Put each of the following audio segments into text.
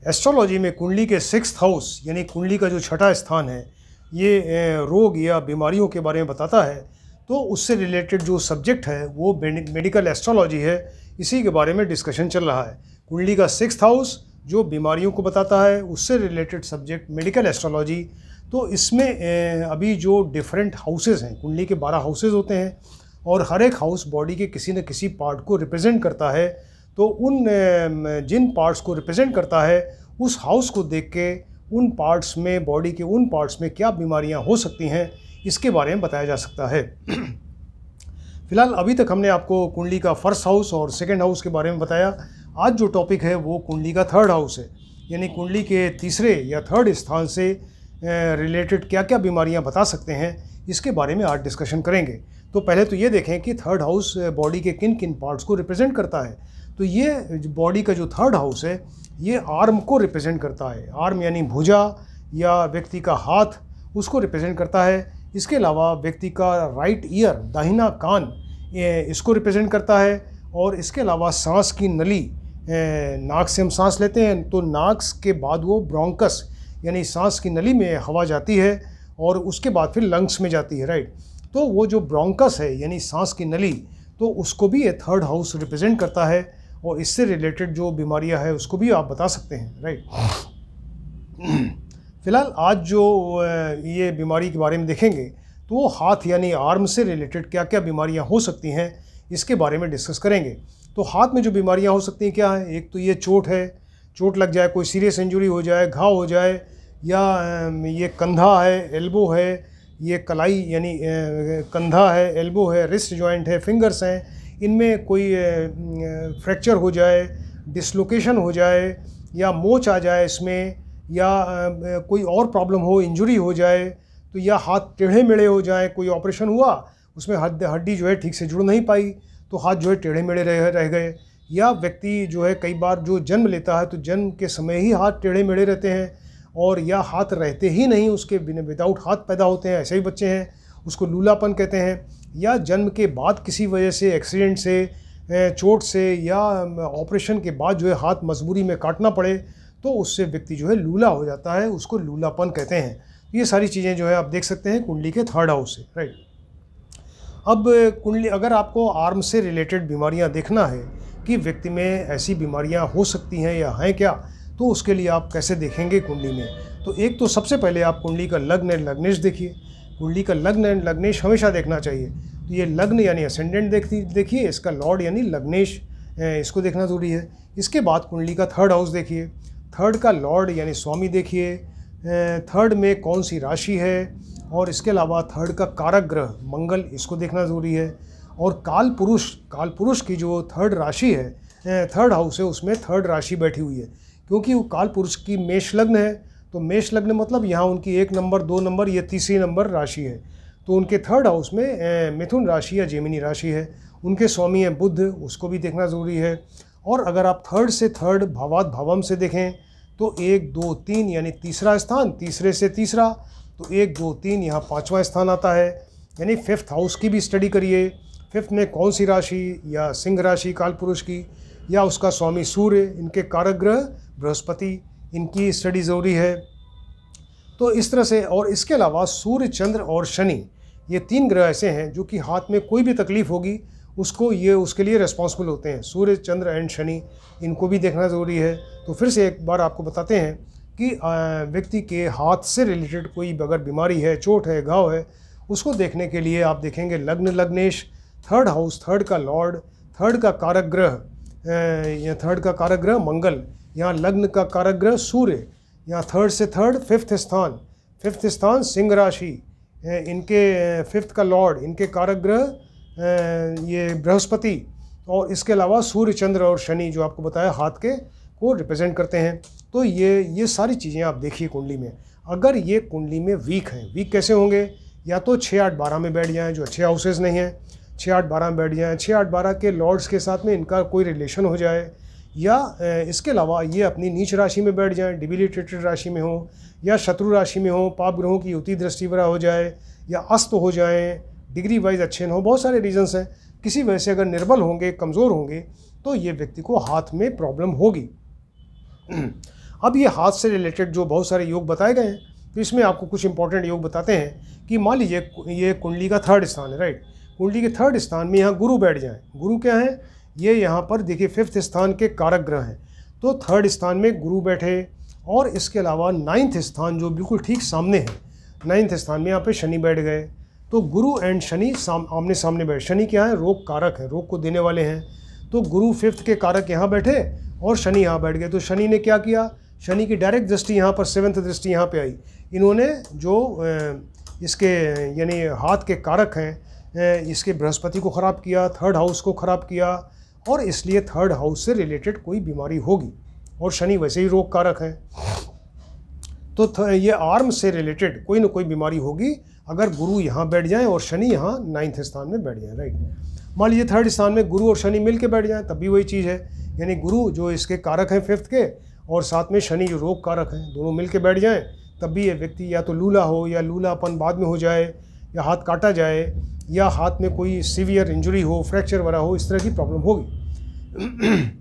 Astrology में कुंडली के 6th हाउस यानी कुंडली का जो छठा स्थान है ये रोग या बीमारियों के बारे में बताता है। तो उससे रिलेटेड जो सब्जेक्ट है वो मेडिकल एस्ट्रोलॉजी है, इसी के बारे में डिस्कशन चल रहा है। कुंडली का 6th हाउस जो बीमारियों को बताता है, उससे रिलेटेड सब्जेक्ट मेडिकल एस्ट्रोलॉजी। तो इसमें अभी जो डिफरेंट हाउसेस हैं, कुंडली के 12 हाउसेस होते हैं और हर एक हाउस बॉडी के किसी न किसी पार्ट को रिप्रेजेंट करता है। तो उन जिन पार्ट्स को रिप्रेजेंट करता है उस हाउस को देख के उन पार्ट्स में, बॉडी के उन पार्ट्स में क्या बीमारियां हो सकती हैं, इसके बारे में बताया जा सकता है। फिलहाल अभी तक हमने आपको कुंडली का 1st हाउस और 2nd हाउस के बारे में बताया। आज जो टॉपिक है वो कुंडली का 3rd हाउस है, यानी कुंडली के तीसरे या 3rd स्थान से रिलेटेड क्या क्या बीमारियां बता सकते हैं, इसके बारे में आज डिस्कशन करेंगे। तो पहले तो ये देखें कि 3rd हाउस बॉडी के किन किन पार्ट्स को रिप्रेजेंट करता है। तो ये बॉडी का जो 3rd हाउस है ये आर्म को रिप्रेजेंट करता है। आर्म यानी भुजा या व्यक्ति का हाथ, उसको रिप्रेजेंट करता है। इसके अलावा व्यक्ति का राइट ईयर, दाहिना कान, इसको रिप्रेजेंट करता है। और इसके अलावा सांस की नली, नाक से हम सांस लेते हैं तो नाक के बाद वो ब्रोंकस यानी सांस की नली में हवा जाती है और उसके बाद फिर लंग्स में जाती है, राइट। तो वो जो ब्रोंकस है यानी सांस की नली, तो उसको भी ये 3rd हाउस रिप्रेजेंट करता है और इससे रिलेटेड जो बीमारियां हैं उसको भी आप बता सकते हैं, राइट। फिलहाल आज जो ये बीमारी के बारे में देखेंगे तो वो हाथ यानी आर्म से रिलेटेड क्या क्या बीमारियां हो सकती हैं, इसके बारे में डिस्कस करेंगे। तो हाथ में जो बीमारियां हो सकती हैं क्या है, एक तो ये चोट है, चोट लग जाए, कोई सीरियस इंजरी हो जाए, घाव हो जाए, या ये कंधा है, एल्बो है, ये कलाई यानी कंधा है, एल्बो है, रिस्ट जॉइंट है, फिंगर्स हैं, इनमें कोई फ्रैक्चर हो जाए, डिसलोकेशन हो जाए, या मोच आ जाए इसमें, या कोई और प्रॉब्लम हो, इंजरी हो जाए, तो या हाथ टेढ़े मेढ़े हो जाए, कोई ऑपरेशन हुआ उसमें हड्डी जो है ठीक से जुड़ नहीं पाई तो हाथ जो है टेढ़े मेढ़े रह गए, या व्यक्ति जो है कई बार जो जन्म लेता है तो जन्म के समय ही हाथ टेढ़े मेढ़े रहते हैं, और या हाथ रहते ही नहीं, उसके विदाउट हाथ पैदा होते हैं, ऐसे ही बच्चे हैं, उसको लूलापन कहते हैं। या जन्म के बाद किसी वजह से, एक्सीडेंट से, चोट से, या ऑपरेशन के बाद जो है हाथ मजबूरी में काटना पड़े तो उससे व्यक्ति जो है लूला हो जाता है, उसको लूलापन कहते हैं। ये सारी चीज़ें जो है आप देख सकते हैं कुंडली के 3rd हाउस से, राइट। अब कुंडली, अगर आपको आर्म से रिलेटेड बीमारियां देखना है कि व्यक्ति में ऐसी बीमारियां हो सकती हैं या हैं क्या, तो उसके लिए आप कैसे देखेंगे कुंडली में। तो एक तो सबसे पहले आप कुंडली का लग्न लग्नेश देखिए। कुंडली का लग्न लग्नेश हमेशा देखना चाहिए। तो ये लग्न यानी असेंडेंट देखिए, इसका लॉर्ड यानी लग्नेश, इसको देखना ज़रूरी है। इसके बाद कुंडली का 3rd हाउस देखिए, 3rd का लॉर्ड यानी स्वामी देखिए, 3rd में कौन सी राशि है, और इसके अलावा 3rd का कारक ग्रह मंगल, इसको देखना ज़रूरी है। और काल पुरुष की जो 3rd राशि है, 3rd हाउस है, उसमें 3rd राशि बैठी हुई है, क्योंकि वो काल पुरुष की मेष लग्न है। तो मेष लग्न मतलब यहाँ उनकी 1 नंबर, 2 नंबर, ये तीसरी नंबर राशि है। तो उनके 3rd हाउस में मिथुन राशि या जेमिनी राशि है। उनके स्वामी हैं बुध, उसको भी देखना ज़रूरी है। और अगर आप 3rd से 3rd भावात भावम से देखें तो 1, 2, 3 यानी तीसरा स्थान, तीसरे से तीसरा, तो 1, 2, 3 यहाँ 5वां स्थान आता है। यानी 5th हाउस की भी स्टडी करिए। 5th में कौन सी राशि, या सिंह राशि काल पुरुष की, या उसका स्वामी सूर्य, इनके कारक ग्रह बृहस्पति, इनकी स्टडी ज़रूरी है। तो इस तरह से, और इसके अलावा सूर्य, चंद्र और शनि, ये 3 ग्रह ऐसे हैं जो कि हाथ में कोई भी तकलीफ़ होगी उसके लिए रिस्पॉन्सिबल होते हैं। सूर्य, चंद्र एंड शनि, इनको भी देखना ज़रूरी है। तो फिर से एक बार आपको बताते हैं कि व्यक्ति के हाथ से रिलेटेड कोई अगर बीमारी है, चोट है, घाव है, उसको देखने के लिए आप देखेंगे लग्न लग्नेश, 3rd हाउस, 3rd का लॉर्ड, 3rd का कारक ग्रह, या 3rd का कारक ग्रह मंगल, यहाँ लग्न का कारक ग्रह सूर्य, यहाँ 3rd से 3rd 5th स्थान सिंह राशि, इनके 5th का लॉर्ड, इनके कारक ग्रह ये बृहस्पति, और इसके अलावा सूर्य, चंद्र और शनि जो आपको बताया हाथ के को रिप्रेजेंट करते हैं। तो ये सारी चीज़ें आप देखिए कुंडली में। अगर ये कुंडली में वीक हैं, वीक कैसे होंगे, या तो 6, 8, 12 में बैठ जाएँ, जो अच्छे हाउसेज नहीं हैं, 6, 8, 12 में बैठ जाएँ, 6, 8, 12 के लॉर्ड्स के साथ में इनका कोई रिलेशन हो जाए, या इसके अलावा ये अपनी नीच राशि में बैठ जाएं, डिबिलिटेटेड राशि में हो, या शत्रु राशि में हो, पाप ग्रहों की युति दृष्टि वगैरह हो जाए, या अस्त हो जाएं, डिग्री वाइज अच्छे न हो, बहुत सारे रीजंस हैं। किसी वजह से अगर निर्बल होंगे, कमज़ोर होंगे, तो ये व्यक्ति को हाथ में प्रॉब्लम होगी। अब ये हाथ से रिलेटेड जो बहुत सारे योग बताए गए हैं, तो इसमें आपको कुछ इंपॉर्टेंट योग बताते हैं कि मान लीजिए ये कुंडली का थर्ड स्थान है, राइट। कुंडली के थर्ड स्थान में यहाँ गुरु बैठ जाए। गुरु क्या है, ये यहाँ पर देखिए फिफ्थ स्थान के कारक ग्रह हैं, तो थर्ड स्थान में गुरु बैठे। और इसके अलावा नाइन्थ स्थान जो बिल्कुल ठीक सामने है, नाइन्थ स्थान में यहाँ पे शनि बैठ गए। तो गुरु एंड शनि आमने सामने बैठे। शनि क्या है, रोग कारक है, रोग को देने वाले हैं। तो गुरु फिफ्थ के कारक यहाँ बैठे और शनि यहाँ बैठ गए। तो शनि ने क्या किया, शनि की डायरेक्ट दृष्टि यहाँ पर, सेवंथ दृष्टि यहाँ पे आई। इन्होंने जो इसके यानी हाथ के कारक हैं, इसके बृहस्पति को ख़राब किया, थर्ड हाउस को ख़राब किया, और इसलिए थर्ड हाउस से रिलेटेड कोई बीमारी होगी। और शनि वैसे ही रोग कारक हैं, तो ये आर्म से रिलेटेड कोई ना कोई बीमारी होगी अगर गुरु यहाँ बैठ जाए और शनि यहाँ नाइन्थ स्थान में बैठ जाए, राइट। मान लीजिए थर्ड स्थान में गुरु और शनि मिल के बैठ जाए, तब भी वही चीज़ है, यानी गुरु जो इसके कारक हैं फिफ्थ के, और साथ में शनि जो रोग कारक हैं, दोनों मिल के बैठ जाएँ, तब भी ये व्यक्ति या तो लूला हो, या लूलापन बाद में हो जाए, या हाथ काटा जाए, या हाथ में कोई सीवियर इंजरी हो, फ्रैक्चर वगैरह हो, इस तरह की प्रॉब्लम होगी।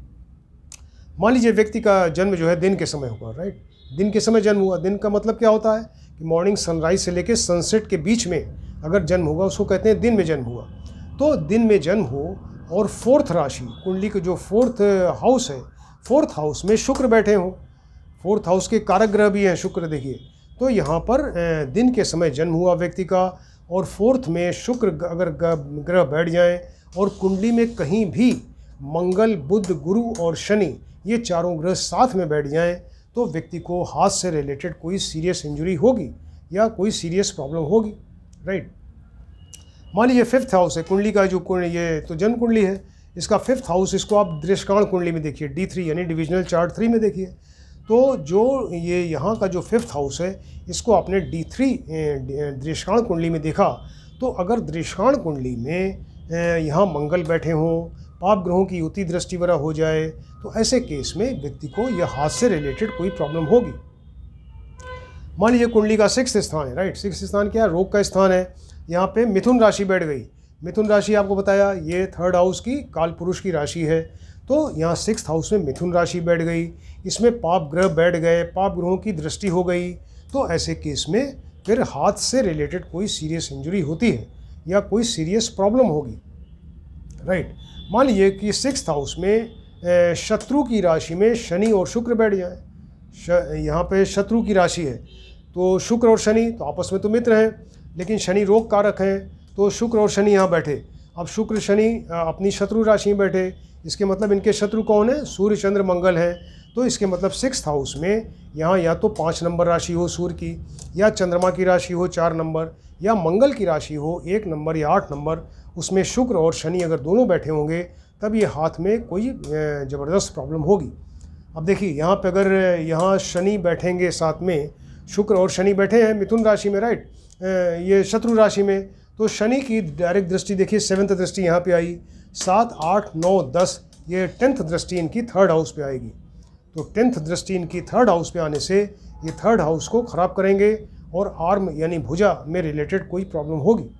मान लीजिए व्यक्ति का जन्म जो है दिन के समय होगा, राइट। दिन के समय जन्म हुआ। दिन का मतलब क्या होता है कि मॉर्निंग सनराइज से लेकर सनसेट के बीच में अगर जन्म होगा उसको कहते हैं दिन में जन्म हुआ। तो दिन में जन्म हो और फोर्थ राशि, कुंडली के जो फोर्थ हाउस है, फोर्थ हाउस में शुक्र बैठे हों, फोर्थ हाउस के कारक ग्रह भी हैं शुक्र, देखिए। तो यहाँ पर दिन के समय जन्म हुआ व्यक्ति का, और फोर्थ में शुक्र अगर ग्रह बैठ जाए, और कुंडली में कहीं भी मंगल, बुध, गुरु और शनि ये चारों ग्रह साथ में बैठ जाएं, तो व्यक्ति को हाथ से रिलेटेड कोई सीरियस इंजरी होगी या कोई सीरियस प्रॉब्लम होगी, राइट। मान लीजिए फिफ्थ हाउस है कुंडली का, जो ये तो जन्म कुंडली है, इसका फिफ्थ हाउस, इसको आप दृष्काण कुंडली में देखिए, D3 यानी डिविजनल चार्ट 3 में देखिए। तो जो ये यहाँ का जो फिफ्थ हाउस है, इसको आपने D3 दृष्काण कुंडली में देखा, तो अगर दृष्काण कुंडली में यहाँ मंगल बैठे हों, पाप ग्रहों की युति दृष्टि वगैरह हो जाए, तो ऐसे केस में व्यक्ति को यह हाथ से रिलेटेड कोई प्रॉब्लम होगी। मान लीजिए कुंडली का सिक्स्थ स्थान है, राइट। सिक्स्थ स्थान क्या है, रोग का स्थान है। यहाँ पे मिथुन राशि बैठ गई। मिथुन राशि आपको बताया ये थर्ड हाउस की काल पुरुष की राशि है। तो यहाँ सिक्स्थ हाउस में मिथुन राशि बैठ गई, इसमें पाप ग्रह बैठ गए, पाप ग्रहों की दृष्टि हो गई। तो ऐसे केस में फिर हाथ से रिलेटेड कोई सीरियस इंजरी होती है या कोई सीरियस प्रॉब्लम होगी, राइट। मान लीजिए कि सिक्स्थ हाउस में शत्रु की राशि में शनि और शुक्र बैठ जाए। यहाँ पे शत्रु की राशि है, तो शुक्र और शनि तो आपस में तो मित्र हैं, लेकिन शनि रोग कारक हैं, तो शुक्र और शनि यहाँ बैठे। अब शुक्र शनि अपनी शत्रु राशि में बैठे, इसके मतलब इनके शत्रु कौन है, सूर्य चंद्र मंगल है। तो इसके मतलब सिक्स्थ हाउस में यहाँ या तो 5 नंबर राशि हो सूर्य की, या चंद्रमा की राशि हो 4 नंबर, या मंगल की राशि हो 1 नंबर या 8 नंबर, उसमें शुक्र और शनि अगर दोनों बैठे होंगे, तब ये हाथ में कोई ज़बरदस्त प्रॉब्लम होगी। अब देखिए यहाँ पे अगर यहाँ शनि बैठेंगे, साथ में शुक्र और शनि बैठे हैं मिथुन राशि में, राइट, ये शत्रु राशि में, तो शनि की डायरेक्ट दृष्टि देखिए, सेवंथ दृष्टि यहाँ पे आई, 7, 8, 9, 10, ये 10th दृष्टि इनकी थर्ड हाउस पे आएगी। तो 10th दृष्टि इनकी थर्ड हाउस पे आने से ये थर्ड हाउस को ख़राब करेंगे और आर्म यानी भुजा में रिलेटेड कोई प्रॉब्लम होगी,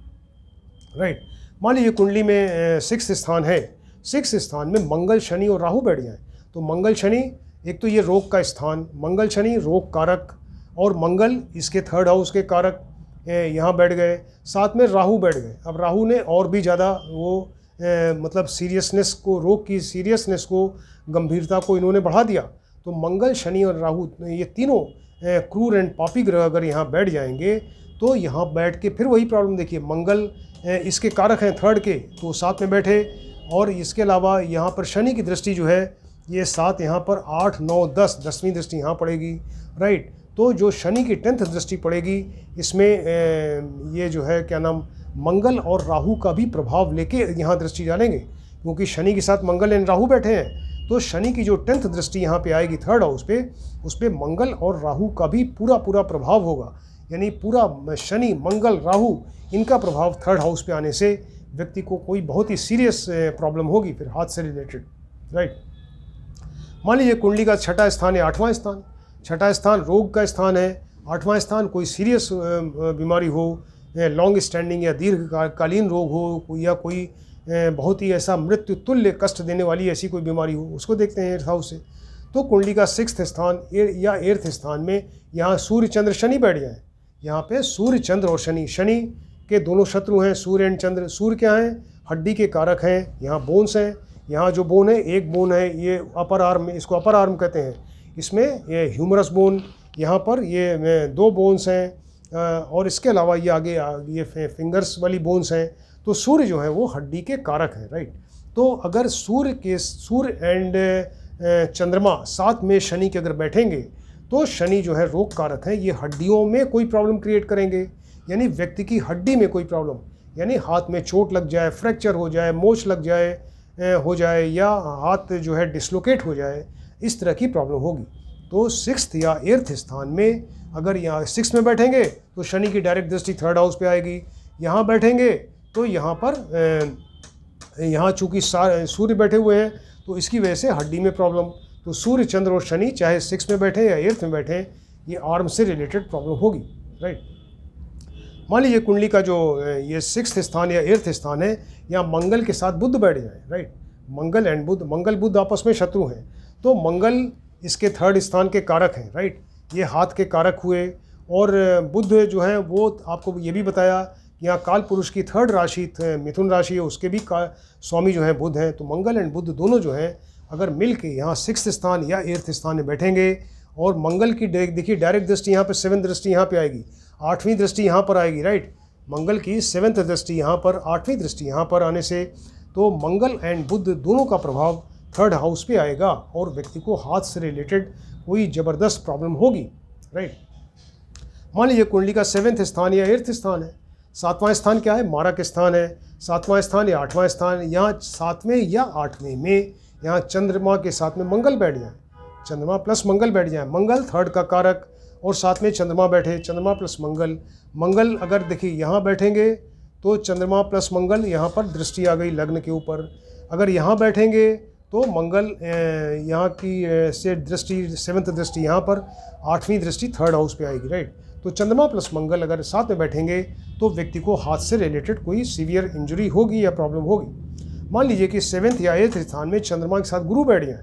राइट। मान लीजिए कुंडली में सिक्स्थ स्थान है, सिक्स्थ स्थान में मंगल, शनि और राहु बैठ जाएं, तो मंगल शनि, एक तो ये रोग का स्थान, मंगल शनि रोग कारक, और मंगल इसके थर्ड हाउस के कारक यहाँ बैठ गए, साथ में राहु बैठ गए। अब राहु ने और भी ज़्यादा वो मतलब सीरियसनेस को, रोग की सीरियसनेस को, गंभीरता को इन्होंने बढ़ा दिया। तो मंगल, शनि और राहु ये तीनों क्रूर एंड पापी ग्रह अगर यहाँ बैठ जाएंगे, तो यहाँ बैठ के फिर वही प्रॉब्लम देखिए, मंगल इसके कारक हैं थर्ड के, तो साथ में बैठे, और इसके अलावा यहाँ पर शनि की दृष्टि जो है ये 7, यहाँ पर 8, 9, 10, 10वीं दृष्टि यहाँ पड़ेगी, राइट। तो जो शनि की 10th दृष्टि पड़ेगी, इसमें ये जो है क्या नाम, मंगल और राहु का भी प्रभाव लेके यहाँ दृष्टि डालेंगे, क्योंकि शनि के साथ मंगल एंड राहु बैठे हैं। तो शनि की जो 10th दृष्टि यहाँ पे आएगी थर्ड हाउस पे, उस पर मंगल और राहु का भी पूरा प्रभाव होगा, यानी पूरा शनि, मंगल, राहु इनका प्रभाव थर्ड हाउस पे आने से व्यक्ति को कोई बहुत ही सीरियस प्रॉब्लम होगी फिर हाथ से रिलेटेड, राइट। मान लीजिए कुंडली का छठा स्थान है, 8वां स्थान, छठा स्थान रोग का स्थान है, 8वां स्थान कोई सीरियस बीमारी हो, लॉन्ग स्टैंडिंग या दीर्घकालीन रोग हो, या कोई बहुत ही ऐसा मृत्यु तुल्य कष्ट देने वाली ऐसी कोई बीमारी हो, उसको देखते हैं 8th हाउस से। तो कुंडली का 6th स्थान या 8th स्थान में यहाँ सूर्य चंद्र शनि बैठ जाए। यहाँ पे सूर्य चंद्र और शनि, शनि के दोनों शत्रु हैं सूर्य एंड चंद्र। सूर्य क्या है? हड्डी के कारक हैं। यहाँ बोन्स हैं, यहाँ जो बोन है, एक बोन है ये अपर आर्म, इसको अपर आर्म कहते हैं। इसमें ये ह्यूमरस बोन, यहाँ पर ये 2 बोन्स हैं और इसके अलावा ये आगे ये फिंगर्स वाली बोन्स हैं। तो सूर्य जो है वो हड्डी के कारक हैं, राइट। तो अगर सूर्य एंड चंद्रमा साथ में शनि के अगर बैठेंगे तो शनि जो है रोग कारक है। ये हड्डियों में कोई प्रॉब्लम क्रिएट करेंगे, यानी व्यक्ति की हड्डी में कोई प्रॉब्लम, यानी हाथ में चोट लग जाए, फ्रैक्चर हो जाए, मोच लग जाए या हाथ जो है डिसलोकेट हो जाए, इस तरह की प्रॉब्लम होगी। तो 6th या 8th स्थान में अगर यहाँ 6 में बैठेंगे तो शनि की डायरेक्ट दृष्टि 3rd हाउस पे आएगी। यहाँ बैठेंगे तो यहाँ पर यहाँ चूँकि सूर्य बैठे हुए हैं तो इसकी वजह से हड्डी में प्रॉब्लम। तो सूर्य चंद्र और शनि चाहे 6 में बैठे या 8th में बैठे, ये आर्म से रिलेटेड प्रॉब्लम होगी, राइट। मान लीजिए कुंडली का जो ये 6th स्थान या 8th स्थान है, यहाँ मंगल के साथ बुध बैठ जाए, राइट। मंगल एंड बुध, मंगल बुध आपस में शत्रु हैं, तो मंगल इसके 3rd स्थान के कारक हैं, राइट। ये हाथ के कारक हुए। और बुध जो है वो आपको ये भी बताया, यहाँ काल पुरुष की 3rd राशि मिथुन राशि है, उसके भी स्वामी जो है बुध हैं। तो मंगल एंड बुध दोनों जो हैं अगर मिल के यहाँ 6th स्थान या 8th स्थान में बैठेंगे और मंगल की देखिए डायरेक्ट दृष्टि यहाँ पे 7th दृष्टि यहाँ पे आएगी, 8वीं दृष्टि यहाँ पर आएगी, राइट। मंगल की 7th दृष्टि यहाँ पर, 8वीं दृष्टि यहाँ पर आने से तो मंगल एंड बुध दोनों का प्रभाव 3rd हाउस पे आएगा और व्यक्ति को हाथ से रिलेटेड कोई ज़बरदस्त प्रॉब्लम होगी, राइट। मान लीजिए कुंडली का 7th स्थान या 8th स्थान है। 7वां स्थान क्या है? मारक स्थान है। 7वां स्थान या 8वां स्थान, यहाँ 7वें या 8वें में यहाँ चंद्रमा के साथ में मंगल बैठ जाए, चंद्रमा प्लस मंगल बैठ जाए। मंगल 3rd का कारक और साथ में चंद्रमा बैठे, चंद्रमा प्लस मंगल अगर देखिए यहाँ बैठेंगे तो चंद्रमा प्लस मंगल, यहाँ पर दृष्टि आ गई लग्न के ऊपर। अगर यहाँ बैठेंगे तो मंगल यहाँ की से दृष्टि 7th दृष्टि यहाँ पर, 8वीं दृष्टि 3rd हाउस पे आएगी, राइट। तो चंद्रमा प्लस मंगल अगर साथ में बैठेंगे तो व्यक्ति को हाथ से रिलेटेड कोई सीवियर इंजरी होगी या प्रॉब्लम होगी। मान लीजिए कि 7th या 8th स्थान में चंद्रमा के साथ गुरु बैठ जाए,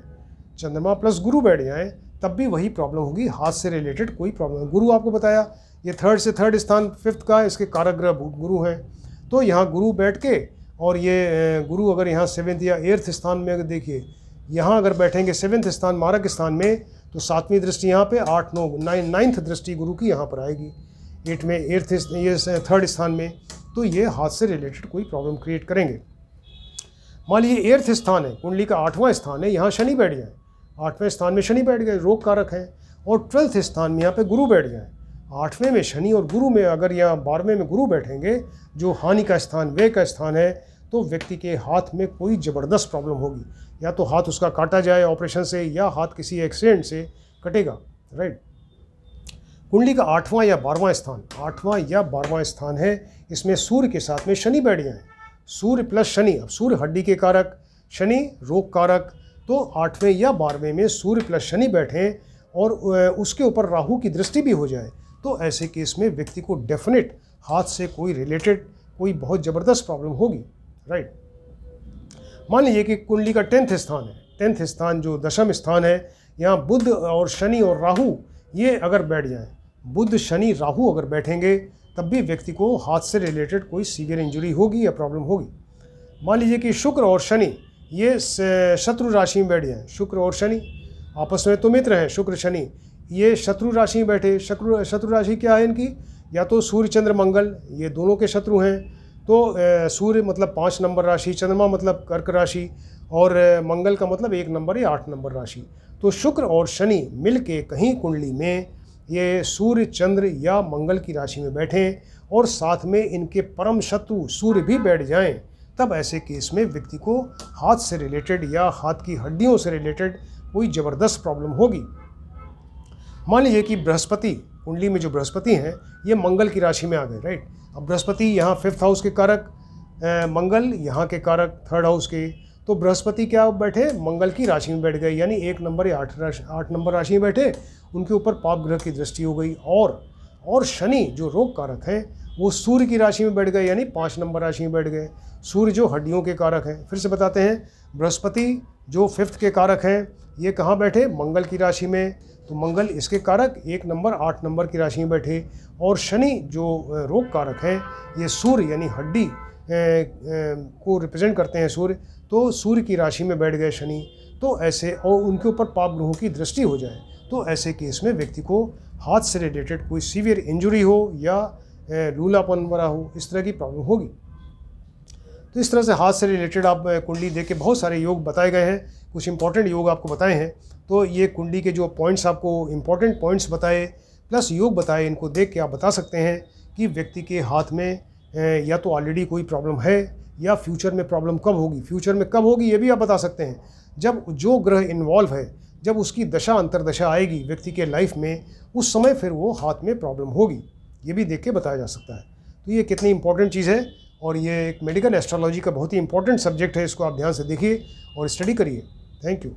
चंद्रमा प्लस गुरु बैठ जाए, तब भी वही प्रॉब्लम होगी, हाथ से रिलेटेड कोई प्रॉब्लम। गुरु आपको बताया ये 3rd से 3rd स्थान 5th का, इसके कारक ग्रह गुरु हैं। तो यहाँ गुरु बैठ के और ये गुरु अगर यहाँ 7th या 8th स्थान में अगर देखिए यहाँ अगर बैठेंगे 7th स्थान मारक स्थान में तो 7वीं दृष्टि यहाँ पे, 8, 9, 9th दृष्टि गुरु की यहाँ पर आएगी, 8 में 8th ये 3rd स्थान में। तो ये हाथ से रिलेटेड कोई प्रॉब्लम क्रिएट करेंगे। मान लीजिए 8th स्थान है, कुंडली का 8वां स्थान है, यहाँ शनि बैठ जाए, 8वें स्थान में शनि बैठ गए, रोग कारक है। और 12th स्थान में यहाँ पे गुरु बैठ जाए, 8वें में शनि और गुरु में अगर यहाँ 12वें में गुरु बैठेंगे जो हानि का स्थान, व्यय का स्थान है, तो व्यक्ति के हाथ में कोई ज़बरदस्त प्रॉब्लम होगी। या तो हाथ उसका काटा जाए ऑपरेशन से या हाथ किसी एक्सीडेंट से कटेगा, राइट। कुंडली का 8वां या 12वां स्थान, 8वां या 12वां स्थान है, इसमें सूर्य के साथ में शनि बैठ जाए, सूर्य प्लस शनि। अब सूर्य हड्डी के कारक, शनि रोग कारक, तो 8वें या 12वें में सूर्य प्लस शनि बैठें और उसके ऊपर राहु की दृष्टि भी हो जाए, तो ऐसे केस में व्यक्ति को डेफिनेट हाथ से कोई रिलेटेड कोई बहुत ज़बरदस्त प्रॉब्लम होगी, राइट। मान लीजिए कि कुंडली का 10th स्थान है, 10th स्थान जो दशम स्थान है, यहाँ बुध और शनि और राहु ये अगर बैठ जाएं, बुध शनि राहु अगर बैठेंगे तब भी व्यक्ति को हाथ से रिलेटेड कोई सीवियर इंजरी होगी या प्रॉब्लम होगी। मान लीजिए कि शुक्र और शनि ये शत्रु राशि में बैठ जाएं, शुक्र और शनि आपस में तो मित्र हैं, शुक्र शनि ये शत्रु राशि में बैठे। शत्रु राशि क्या है इनकी? या तो सूर्य चंद्र मंगल, ये दोनों के शत्रु हैं। तो सूर्य मतलब 5 नंबर राशि, चंद्रमा मतलब कर्क राशि और मंगल का मतलब 1 नंबर या 8 नंबर राशि। तो शुक्र और शनि मिल के कहीं कुंडली में ये सूर्य चंद्र या मंगल की राशि में बैठें और साथ में इनके परम शत्रु सूर्य भी बैठ जाएं, तब ऐसे केस में व्यक्ति को हाथ से रिलेटेड या हाथ की हड्डियों से रिलेटेड कोई ज़बरदस्त प्रॉब्लम होगी। मान लीजिए कि बृहस्पति, कुंडली में जो बृहस्पति हैं ये मंगल की राशि में आ गए, राइट। अब बृहस्पति यहाँ 5th हाउस के कारक, मंगल यहाँ के कारक 3rd हाउस के, तो बृहस्पति क्या बैठे? मंगल की राशि में बैठ गए, यानी 1 नंबर या 8 नंबर राशि में बैठे, उनके ऊपर पाप ग्रह की दृष्टि हो गई। और शनि जो रोग कारक हैं वो सूर्य की राशि में बैठ गए, यानी 5 नंबर राशि में बैठ गए। सूर्य जो हड्डियों के कारक हैं, फिर से बताते हैं, बृहस्पति जो 5th के कारक हैं, ये कहाँ बैठे? मंगल की राशि में, तो मंगल इसके कारक 1 नंबर 8 नंबर की राशि में बैठे। और शनि जो रोग कारक हैं, ये सूर्य यानी हड्डी को रिप्रेजेंट करते हैं सूर्य, तो सूर्य की राशि में बैठ गए शनि। तो ऐसे, और उनके ऊपर पाप ग्रहों की दृष्टि हो जाए, तो ऐसे केस में व्यक्ति को हाथ से रिलेटेड कोई सीवियर इंजरी हो या लूलापन वगैरह हो, इस तरह की प्रॉब्लम होगी। तो इस तरह से हाथ से रिलेटेड आप कुंडली देख के बहुत सारे योग बताए गए हैं, कुछ इंपॉर्टेंट योग आपको बताए हैं। तो ये कुंडली के जो पॉइंट्स आपको इंपॉर्टेंट पॉइंट्स बताए प्लस योग बताए, इनको देख के आप बता सकते हैं कि व्यक्ति के हाथ में या तो ऑलरेडी कोई प्रॉब्लम है या फ्यूचर में प्रॉब्लम कब होगी। फ्यूचर में कब होगी ये भी आप बता सकते हैं, जब जो ग्रह इन्वॉल्व है, जब उसकी दशा अंतरदशा आएगी व्यक्ति के लाइफ में, उस समय फिर वो हाथ में प्रॉब्लम होगी, ये भी देख के बताया जा सकता है। तो ये कितनी इंपॉर्टेंट चीज़ है, और ये एक मेडिकल एस्ट्रोलॉजी का बहुत ही इंपॉर्टेंट सब्जेक्ट है। इसको आप ध्यान से देखिए और स्टडी करिए। Thank you.